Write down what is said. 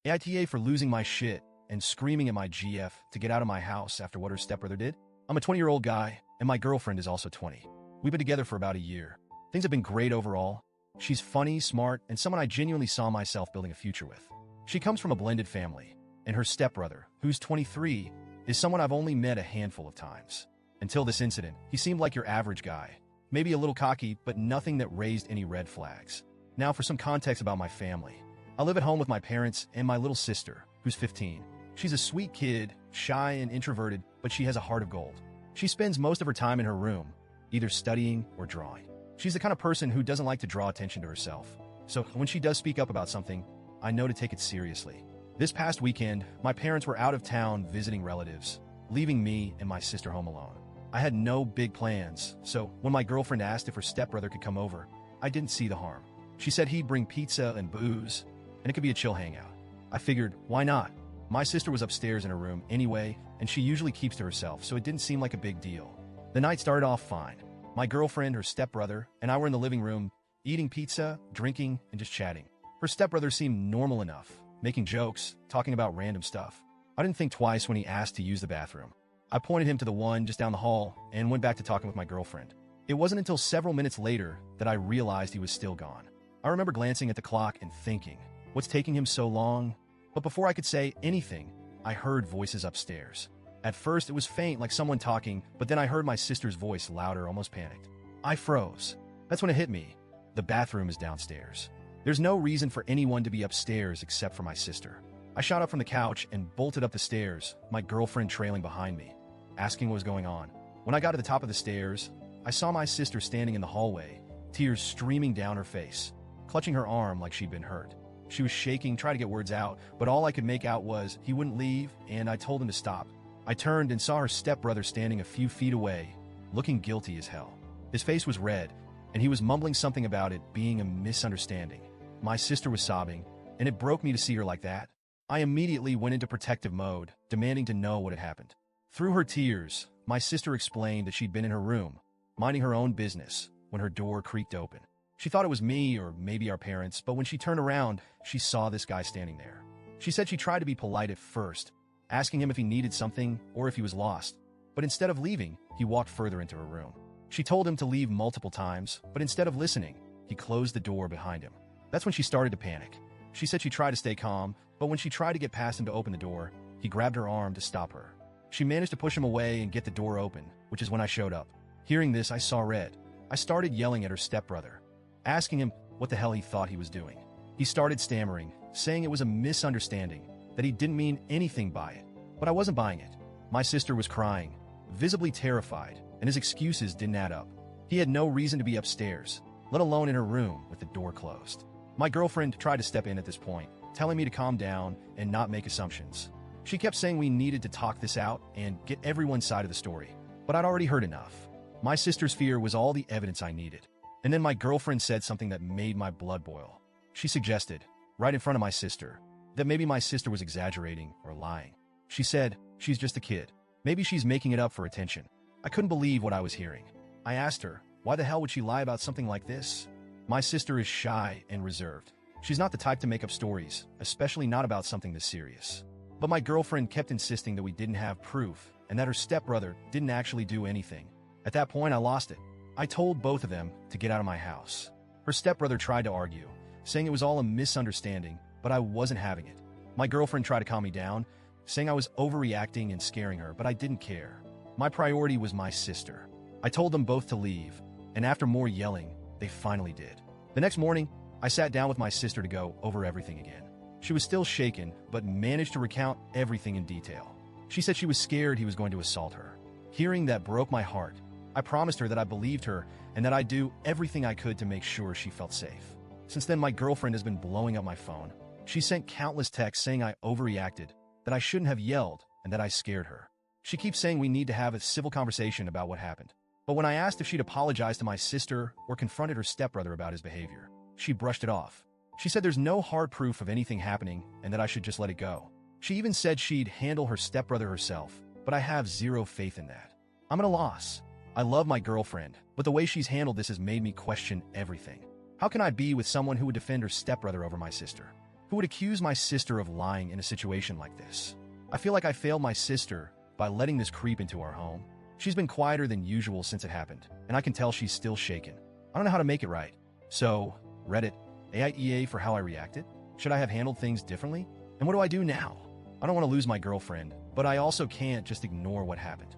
AITA for losing my shit and screaming at my GF to get out of my house after what her stepbrother did. I'm a 20-year-old guy, and my girlfriend is also 20. We've been together for about a year. Things have been great overall. She's funny, smart, and someone I genuinely saw myself building a future with. She comes from a blended family, and her stepbrother, who's 23, is someone I've only met a handful of times. Until this incident, he seemed like your average guy. Maybe a little cocky, but nothing that raised any red flags. Now for some context about my family. I live at home with my parents and my little sister, who's 15. She's a sweet kid, shy and introverted, but she has a heart of gold. She spends most of her time in her room, either studying or drawing. She's the kind of person who doesn't like to draw attention to herself. So when she does speak up about something, I know to take it seriously. This past weekend, my parents were out of town visiting relatives, leaving me and my sister home alone. I had no big plans, so when my girlfriend asked if her stepbrother could come over, I didn't see the harm. She said he'd bring pizza and booze, and it could be a chill hangout. I figured, why not? My sister was upstairs in her room anyway, and she usually keeps to herself, so it didn't seem like a big deal. The night started off fine. My girlfriend, her stepbrother, and I were in the living room, eating pizza, drinking, and just chatting. Her stepbrother seemed normal enough, making jokes, talking about random stuff. I didn't think twice when he asked to use the bathroom. I pointed him to the one just down the hall and went back to talking with my girlfriend. It wasn't until several minutes later that I realized he was still gone. I remember glancing at the clock and thinking, what's taking him so long? But before I could say anything, I heard voices upstairs. At first, it was faint, like someone talking, but then I heard my sister's voice louder, almost panicked. I froze. That's when it hit me. The bathroom is downstairs. There's no reason for anyone to be upstairs except for my sister. I shot up from the couch and bolted up the stairs, my girlfriend trailing behind me, asking what was going on. When I got to the top of the stairs, I saw my sister standing in the hallway, tears streaming down her face, clutching her arm like she'd been hurt. She was shaking, trying to get words out, but all I could make out was he wouldn't leave, and I told him to stop. I turned and saw her stepbrother standing a few feet away, looking guilty as hell. His face was red, and he was mumbling something about it being a misunderstanding. My sister was sobbing, and it broke me to see her like that. I immediately went into protective mode, demanding to know what had happened. Through her tears, my sister explained that she'd been in her room, minding her own business, when her door creaked open. She thought it was me or maybe our parents, but when she turned around, she saw this guy standing there. She said she tried to be polite at first, asking him if he needed something or if he was lost. But instead of leaving, he walked further into her room. She told him to leave multiple times, but instead of listening, he closed the door behind him. That's when she started to panic. She said she tried to stay calm, but when she tried to get past him to open the door, he grabbed her arm to stop her. She managed to push him away and get the door open, which is when I showed up. Hearing this, I saw red. I started yelling at her stepbrother, asking him what the hell he thought he was doing. He started stammering, saying it was a misunderstanding, that he didn't mean anything by it. But I wasn't buying it. My sister was crying, visibly terrified, and his excuses didn't add up. He had no reason to be upstairs, let alone in her room with the door closed. My girlfriend tried to step in at this point, telling me to calm down and not make assumptions. She kept saying we needed to talk this out and get everyone's side of the story, but I'd already heard enough. My sister's fear was all the evidence I needed. And then my girlfriend said something that made my blood boil. She suggested, right in front of my sister, that maybe my sister was exaggerating or lying. She said, she's just a kid. Maybe she's making it up for attention. I couldn't believe what I was hearing. I asked her, why the hell would she lie about something like this? My sister is shy and reserved. She's not the type to make up stories, especially not about something this serious. But my girlfriend kept insisting that we didn't have proof and that her stepbrother didn't actually do anything. At that point, I lost it. I told both of them to get out of my house. Her stepbrother tried to argue, saying it was all a misunderstanding, but I wasn't having it. My girlfriend tried to calm me down, saying I was overreacting and scaring her, but I didn't care. My priority was my sister. I told them both to leave, and after more yelling, they finally did. The next morning, I sat down with my sister to go over everything again. She was still shaken, but managed to recount everything in detail. She said she was scared he was going to assault her. Hearing that broke my heart. I promised her that I believed her and that I'd do everything I could to make sure she felt safe. Since then, my girlfriend has been blowing up my phone. She sent countless texts saying I overreacted, that I shouldn't have yelled, and that I scared her. She keeps saying we need to have a civil conversation about what happened. But when I asked if she'd apologized to my sister or confronted her stepbrother about his behavior, she brushed it off. She said there's no hard proof of anything happening and that I should just let it go. She even said she'd handle her stepbrother herself, but I have zero faith in that. I'm at a loss. I love my girlfriend, but the way she's handled this has made me question everything. How can I be with someone who would defend her stepbrother over my sister? Who would accuse my sister of lying in a situation like this? I feel like I failed my sister by letting this creep into our home. She's been quieter than usual since it happened, and I can tell she's still shaken. I don't know how to make it right. So, Reddit, AITA for how I reacted? Should I have handled things differently? And what do I do now? I don't want to lose my girlfriend, but I also can't just ignore what happened.